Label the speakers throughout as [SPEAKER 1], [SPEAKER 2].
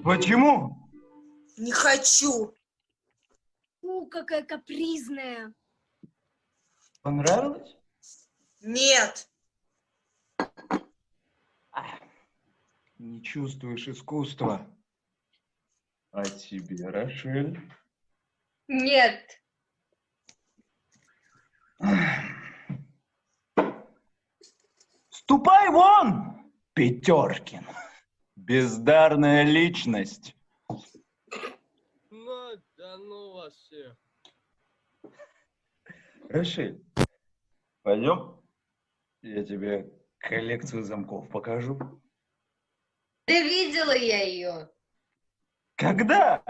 [SPEAKER 1] Почему?
[SPEAKER 2] Не хочу.
[SPEAKER 3] Какая капризная.
[SPEAKER 1] Понравилось?
[SPEAKER 2] Нет.
[SPEAKER 1] Не чувствуешь искусства. А тебе, Рошель?
[SPEAKER 4] Нет.
[SPEAKER 1] Ступай вон, Петеркин. Бездарная личность.
[SPEAKER 5] Ну, да ну вас всех.
[SPEAKER 1] Рошель, пойдем, я тебе коллекцию замков покажу.
[SPEAKER 4] Да видела я ее.
[SPEAKER 1] Когда?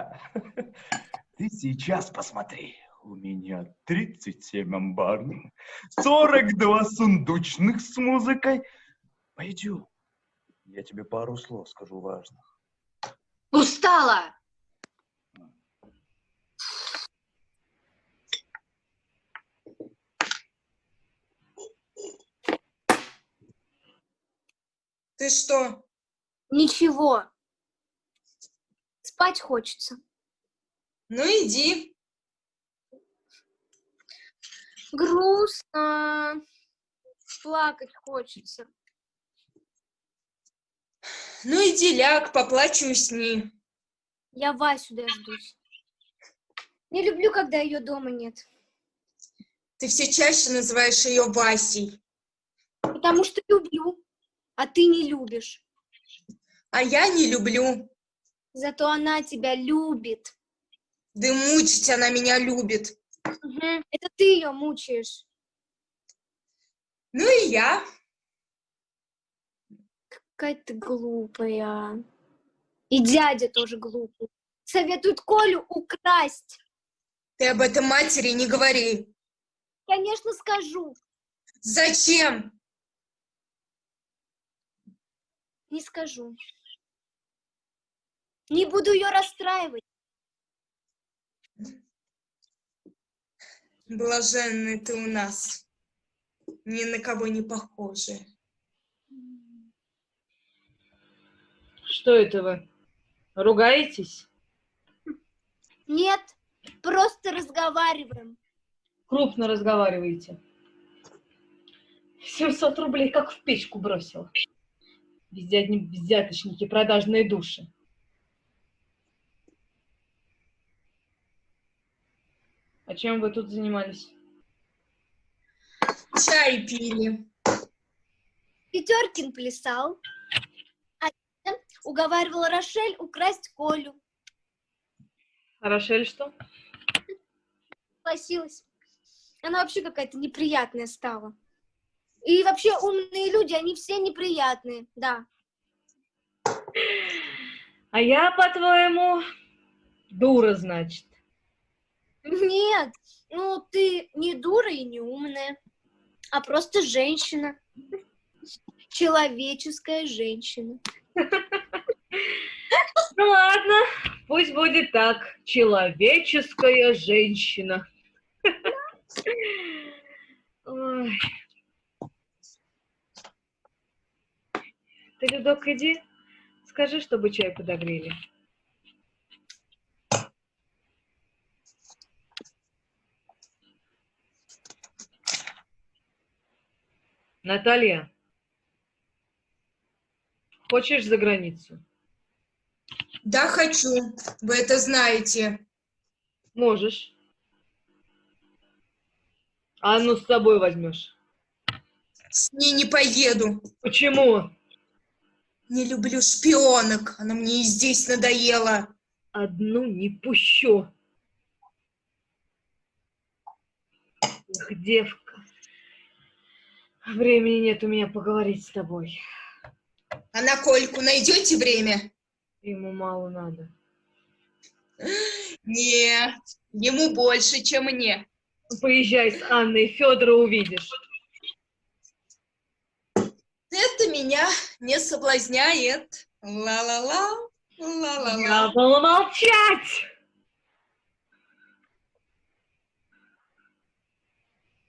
[SPEAKER 1] Ты сейчас посмотри. У меня 37 амбарных, 42 сундучных с музыкой. Пойдем, я тебе пару слов скажу важных.
[SPEAKER 4] Устала.
[SPEAKER 2] Ты что?
[SPEAKER 3] Ничего. Спать хочется.
[SPEAKER 2] Ну иди.
[SPEAKER 3] Грустно. Плакать хочется.
[SPEAKER 2] Ну иди ляг, поплачь и усни.
[SPEAKER 3] Я Васю дождусь. Не люблю, когда ее дома нет.
[SPEAKER 2] Ты все чаще называешь ее Васей.
[SPEAKER 3] Потому что люблю, а ты не любишь.
[SPEAKER 2] А я не люблю.
[SPEAKER 3] Зато она тебя любит.
[SPEAKER 2] Да и мучить она меня любит.
[SPEAKER 3] Угу. Это ты ее мучаешь.
[SPEAKER 2] Ну и я.
[SPEAKER 3] Какая ты глупая. И дядя тоже глупый. Советует Колю украсть.
[SPEAKER 2] Ты об этом матери не говори.
[SPEAKER 3] Конечно, скажу.
[SPEAKER 2] Зачем?
[SPEAKER 3] Не скажу. Не буду ее расстраивать.
[SPEAKER 2] Блаженный ты у нас. Ни на кого не похожая.
[SPEAKER 6] Что это вы? Ругаетесь?
[SPEAKER 3] Нет, просто разговариваем.
[SPEAKER 6] Крупно разговариваете. 700 рублей как в печку бросила. Везде одни взяточники, продажные души. А чем вы тут занимались?
[SPEAKER 2] Чай пили.
[SPEAKER 3] Петеркин плясал, а я уговаривала Рошель украсть Колю.
[SPEAKER 6] А Рошель что?
[SPEAKER 3] Согласилась. Она вообще какая-то неприятная стала. И вообще умные люди, они все неприятные, да.
[SPEAKER 6] А я, по-твоему, дура, значит.
[SPEAKER 3] Нет, ну ты не дура и не умная, а просто женщина. Человеческая женщина.
[SPEAKER 6] Ну ладно, пусть будет так. Человеческая женщина. Ой. Ты, Людок, иди, скажи, чтобы чай подогрели. Наталья, хочешь за границу?
[SPEAKER 2] Да, хочу. Вы это знаете.
[SPEAKER 6] Можешь. А Анну с собой возьмешь.
[SPEAKER 2] С ней не поеду.
[SPEAKER 6] Почему?
[SPEAKER 2] Не люблю шпионок. Она мне и здесь надоела.
[SPEAKER 6] Одну не пущу. Эх, девка. Времени нет у меня поговорить с тобой.
[SPEAKER 2] А на Кольку найдете время?
[SPEAKER 6] Ему мало надо.
[SPEAKER 2] Нет, ему больше, чем мне.
[SPEAKER 6] Поезжай с Анной, Федора увидишь.
[SPEAKER 2] Это меня не соблазняет. Ла-ла-ла, ла-ла-ла.
[SPEAKER 6] Я буду молчать!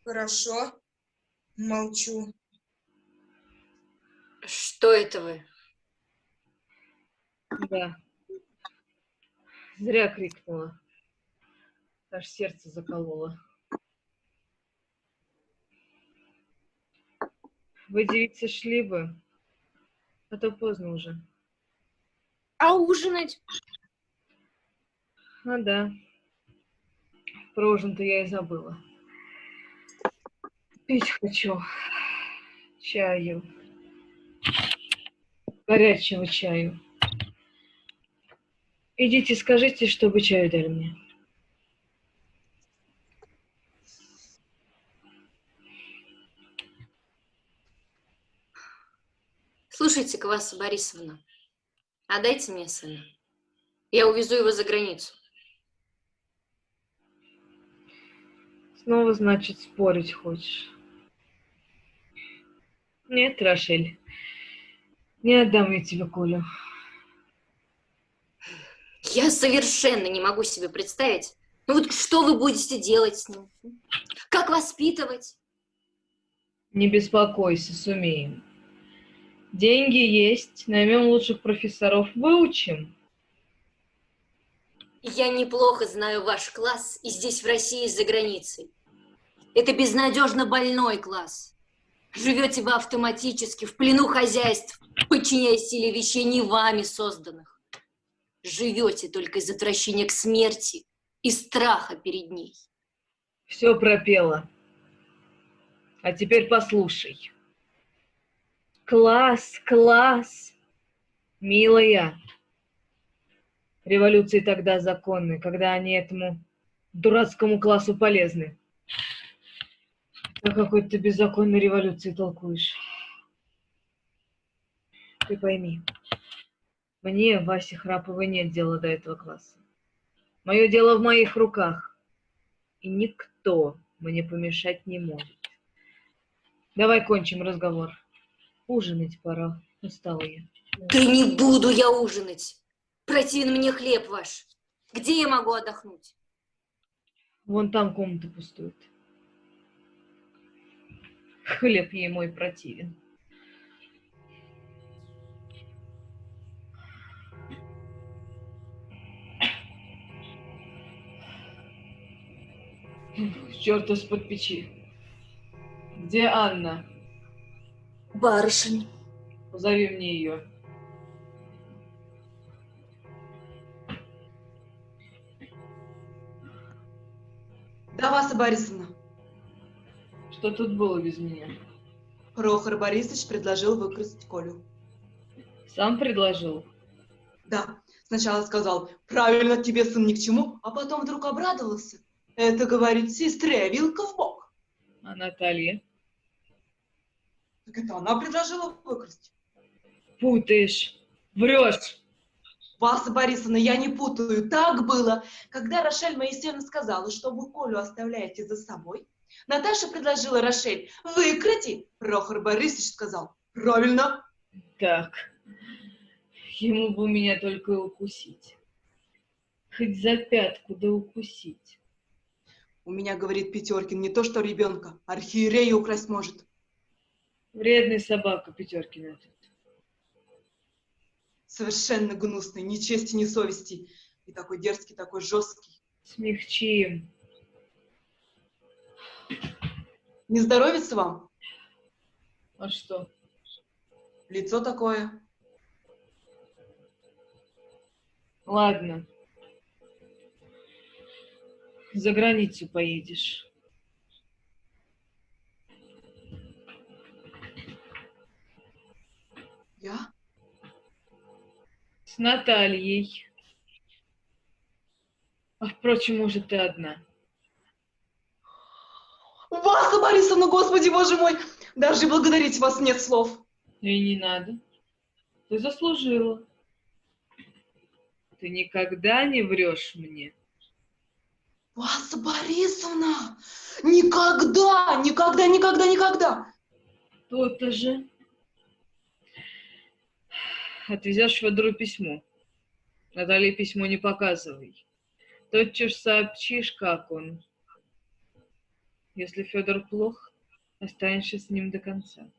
[SPEAKER 2] Хорошо, молчу.
[SPEAKER 4] Что это вы?
[SPEAKER 6] Да. Зря крикнула. Аж сердце закололо. Вы, девицы, шли бы, а то поздно уже.
[SPEAKER 3] А ужинать?
[SPEAKER 6] А да, про ужин-то я и забыла. Пить хочу. Чаю. Горячего чаю. Идите, скажите, чтобы чаю дали мне.
[SPEAKER 4] Слушайте, Кваса Борисовна, отдайте мне сына. Я увезу его за границу.
[SPEAKER 6] Снова, значит, спорить хочешь? Нет, Рошель, не отдам я тебе Колю.
[SPEAKER 4] Я совершенно не могу себе представить, ну вот что вы будете делать с ним? Как воспитывать?
[SPEAKER 6] Не беспокойся, сумеем. Деньги есть, наймем лучших профессоров, выучим.
[SPEAKER 4] Я неплохо знаю ваш класс и здесь, в России, и за границей. Это безнадежно больной класс. Живете вы автоматически, в плену хозяйств, подчиняясь силе вещей, не вами созданных. Живете только из отвращения к смерти и страха перед ней.
[SPEAKER 6] Все пропела. А теперь послушай. Класс, класс, милая. Революции тогда законны, когда они этому дурацкому классу полезны. О какой ты беззаконной революции толкуешь? Ты пойми, мне, Васе Храповой, нет дела до этого класса. Мое дело в моих руках, и никто мне помешать не может. Давай кончим разговор. Ужинать пора, устала я.
[SPEAKER 4] Да не буду я ужинать. Противен мне хлеб ваш. Где я могу отдохнуть?
[SPEAKER 6] Вон там комната пустует. Хлеб ей мой противен. Черт из-под печи. Где Анна?
[SPEAKER 2] Барышень.
[SPEAKER 6] Позови мне ее.
[SPEAKER 7] Да, Васа Борисовна.
[SPEAKER 6] Что тут было без меня?
[SPEAKER 7] Прохор Борисович предложил выкрасть Колю.
[SPEAKER 6] Сам предложил?
[SPEAKER 7] Да, сначала сказал, правильно, тебе сын ни к чему, а потом вдруг обрадовался. Это, говорит, сестре вилка в бок.
[SPEAKER 6] А Наталья?
[SPEAKER 7] Так это она предложила выкрасть.
[SPEAKER 6] Путаешь. Врешь.
[SPEAKER 7] Васа Борисовна, я не путаю, так было. Когда Рошель Моисеевна сказала, что вы Колю оставляете за собой, Наташа предложила Рошель, выкрати. Прохор Борисович сказал, правильно.
[SPEAKER 6] Так. Ему бы меня только укусить. Хоть за пятку да укусить.
[SPEAKER 7] У меня, говорит Пятеркин, не то что ребенка, архиерея украсть может.
[SPEAKER 6] Вредный собака Пятеркин этот.
[SPEAKER 7] Совершенно гнусный, ни чести, ни совести. И такой дерзкий, такой жесткий.
[SPEAKER 6] Смягчим.
[SPEAKER 7] Не здоровится вам?
[SPEAKER 6] А что?
[SPEAKER 7] Лицо такое.
[SPEAKER 6] Ладно. За границу поедешь.
[SPEAKER 7] Я?
[SPEAKER 6] С Натальей. А впрочем, может, ты одна.
[SPEAKER 7] Васа Борисовна, Господи, Боже мой! Даже благодарить вас нет слов.
[SPEAKER 6] И не надо. Ты заслужила. Ты никогда не врешь мне.
[SPEAKER 7] Васа Борисовна! Никогда, никогда, никогда, никогда!
[SPEAKER 6] То-то же. Отвезешь Федору письмо. Наталье письмо не показывай. Тотчас сообщишь, как он. Если Федор плох, останешься с ним до конца.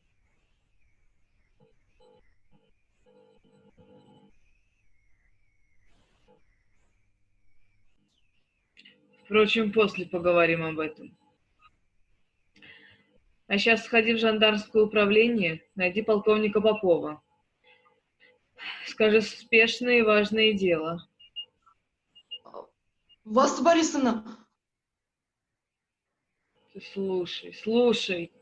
[SPEAKER 6] Впрочем, после поговорим об этом. А сейчас сходи в жандармское управление, найди полковника Попова. Скажи, спешное и важное дело.
[SPEAKER 7] Васа Борисовна,
[SPEAKER 6] Ты слушай.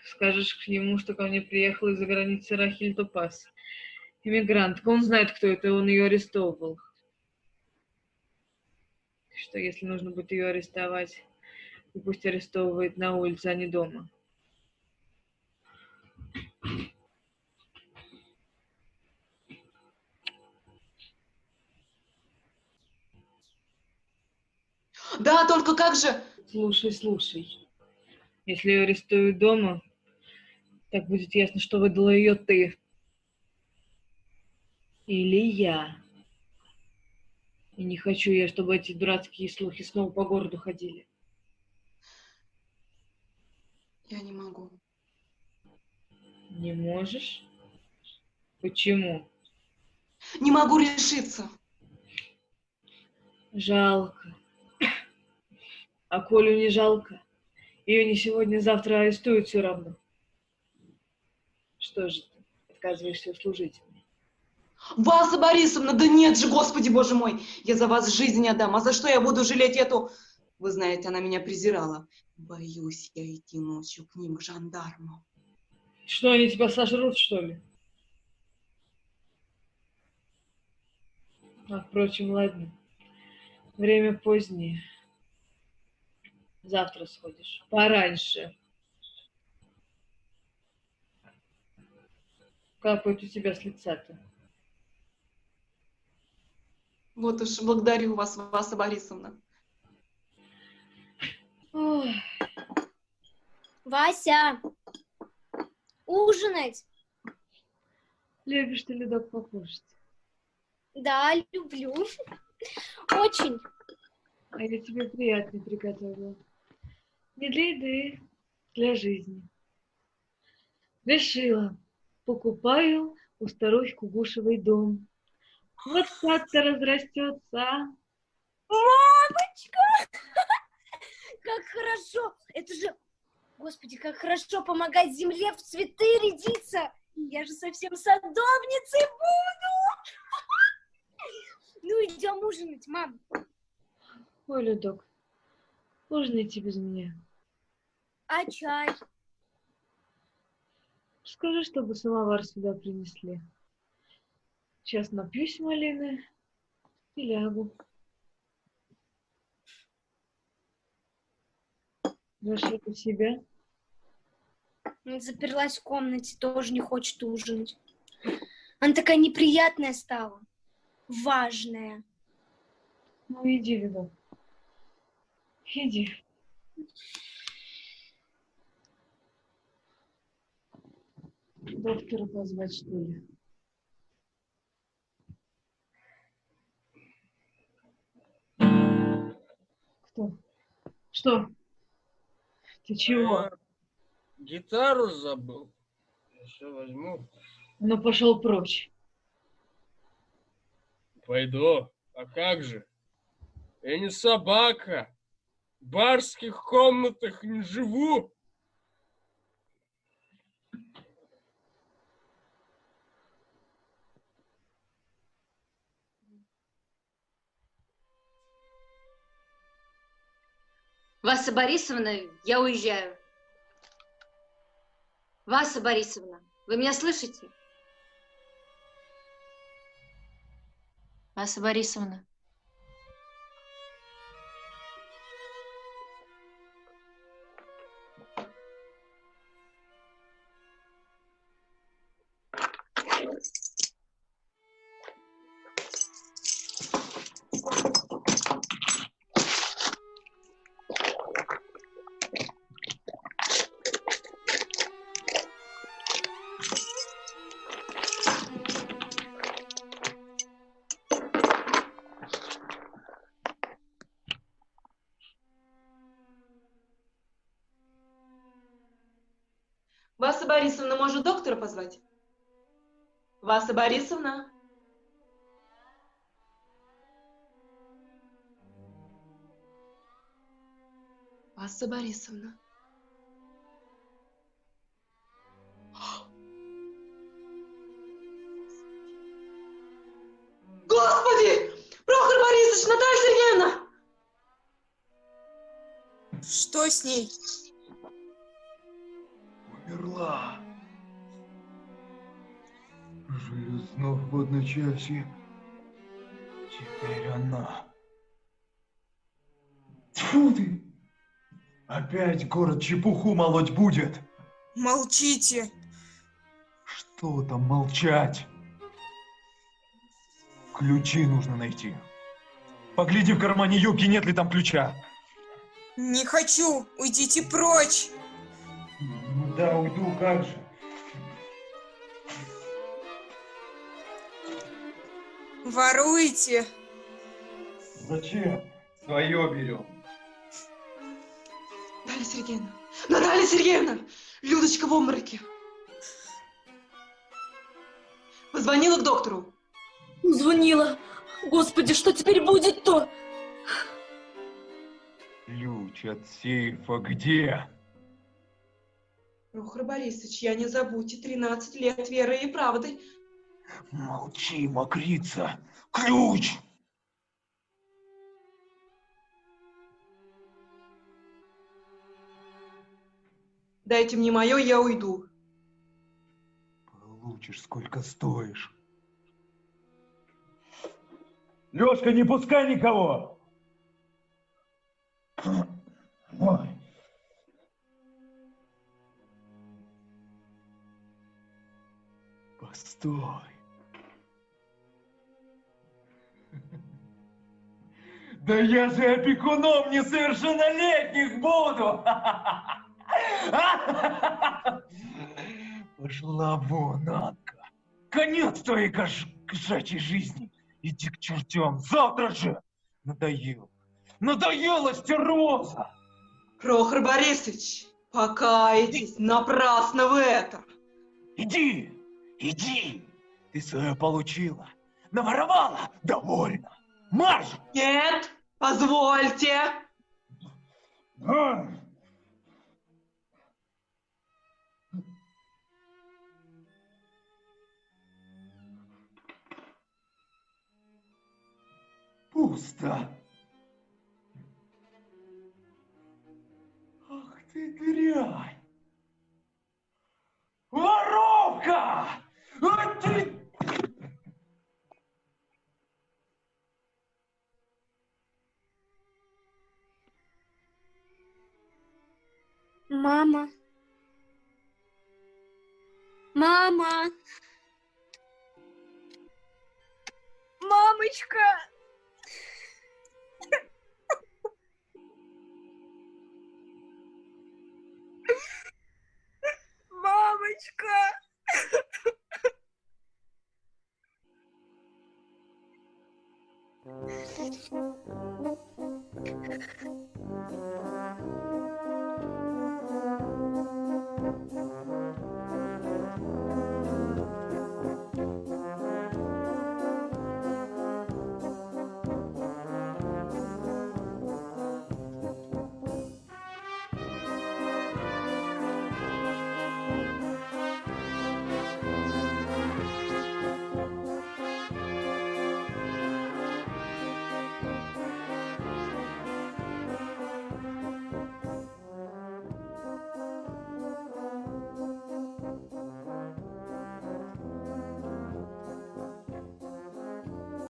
[SPEAKER 6] Скажешь ему, что ко мне приехала из-за границы Рахиль Топас. Иммигрантка. Он знает, кто это, он ее арестовывал. Что если нужно будет ее арестовать, и пусть арестовывает на улице, а не дома.
[SPEAKER 7] да, только как же...
[SPEAKER 6] Слушай. Если ее арестуют дома, так будет ясно, что выдала ее ты. Или я. И не хочу я, чтобы эти дурацкие слухи снова по городу ходили.
[SPEAKER 7] Я не могу.
[SPEAKER 6] Не можешь? Почему?
[SPEAKER 7] Не могу решиться.
[SPEAKER 6] Жалко. А Колю не жалко. Ее не сегодня-завтра арестуют все равно. Что же ты отказываешься служить мне?
[SPEAKER 7] Васа Борисовна, да нет же, Господи Боже мой, я за вас жизнь не отдам, а за что я буду жалеть эту... Вы знаете, она меня презирала. Боюсь я идти ночью к ним, к жандарму.
[SPEAKER 6] Что, они тебя сожрут, что ли? А, впрочем, ладно. Время позднее. Завтра сходишь. Пораньше. Капает у тебя с лица-то.
[SPEAKER 7] Вот уж благодарю вас, Васа Борисовна.
[SPEAKER 6] Ой,
[SPEAKER 3] Вася, ужинать?
[SPEAKER 6] любишь ты, Ледок, покушать?
[SPEAKER 3] Да, люблю. Очень.
[SPEAKER 6] А я тебе приятный приготовила. Не для еды, для жизни. Решила. Покупаю у старухи Кугушевой дом. Вот как-то разрастется.
[SPEAKER 3] Мамочка! Как хорошо! Это же, Господи, как хорошо помогать земле в цветы рядиться! Я же совсем садовницей буду! Ну, идем ужинать, мам.
[SPEAKER 6] Ой, Ледок, ужинайте без меня.
[SPEAKER 3] А чай?
[SPEAKER 6] Скажи, чтобы самовар сюда принесли. Сейчас напьюсь малины и лягу. Зашли у себя.
[SPEAKER 3] Заперлась в комнате, тоже не хочет ужинать. Она такая неприятная стала. Важная.
[SPEAKER 6] Ну, иди, Ледок. Иди. Доктора позвать, что ли? Кто? Что? Ты чего?
[SPEAKER 5] Гитару забыл. Еще возьму.
[SPEAKER 6] Ну, пошел прочь.
[SPEAKER 5] Пойду. А как же? Я не собака. В барских комнатах не живу.
[SPEAKER 4] Васа Борисовна, я уезжаю. Васа Борисовна, вы меня слышите? Васа Борисовна.
[SPEAKER 7] Васа Борисовна, может доктора позвать? Васа Борисовна? Асса Борисовна. Господи! Прохор Борисович, Наталья Сергеевна!
[SPEAKER 2] Что с ней?
[SPEAKER 1] Умерла. Железно в одночасье. Теперь она. Тьфу ты! Опять город чепуху молоть будет.
[SPEAKER 2] Молчите.
[SPEAKER 1] Что там молчать? Ключи нужно найти. Погляди в кармане юбки, нет ли там ключа.
[SPEAKER 2] Не хочу. Уйдите прочь.
[SPEAKER 1] Ну да, уйду, как же.
[SPEAKER 2] Воруете.
[SPEAKER 1] Зачем? Свое берем.
[SPEAKER 7] Наталья Сергеевна! Наталья Сергеевна! Людочка в обмороке. Позвонила к доктору.
[SPEAKER 4] Звонила. Господи, что теперь будет-то?
[SPEAKER 1] Ключ от сейфа где?
[SPEAKER 7] Прохор Борисович, я не забудьте 13 лет веры и правды.
[SPEAKER 1] Молчи, мокрица. Ключ!
[SPEAKER 7] Дайте мне мое, я уйду.
[SPEAKER 1] Получишь, сколько стоишь. Лёшка, не пускай никого! Ой. Постой. Да я же опекуном несовершеннолетних буду! Пошла вон, Анка. Конец твоей кошачьей жизни. Иди к чертям. Завтра же. Надоел. Надоела стервоза.
[SPEAKER 7] Прохор Борисович, покайтесь, напрасно вы это.
[SPEAKER 1] Иди. Иди. Ты свое получила. Наворовала. Довольно. Марш.
[SPEAKER 7] Нет, позвольте.
[SPEAKER 1] А! Пусто. Ах ты дрянь. Воровка! Ах ты...
[SPEAKER 3] Мама. Мама. Мамочка. Мамочка.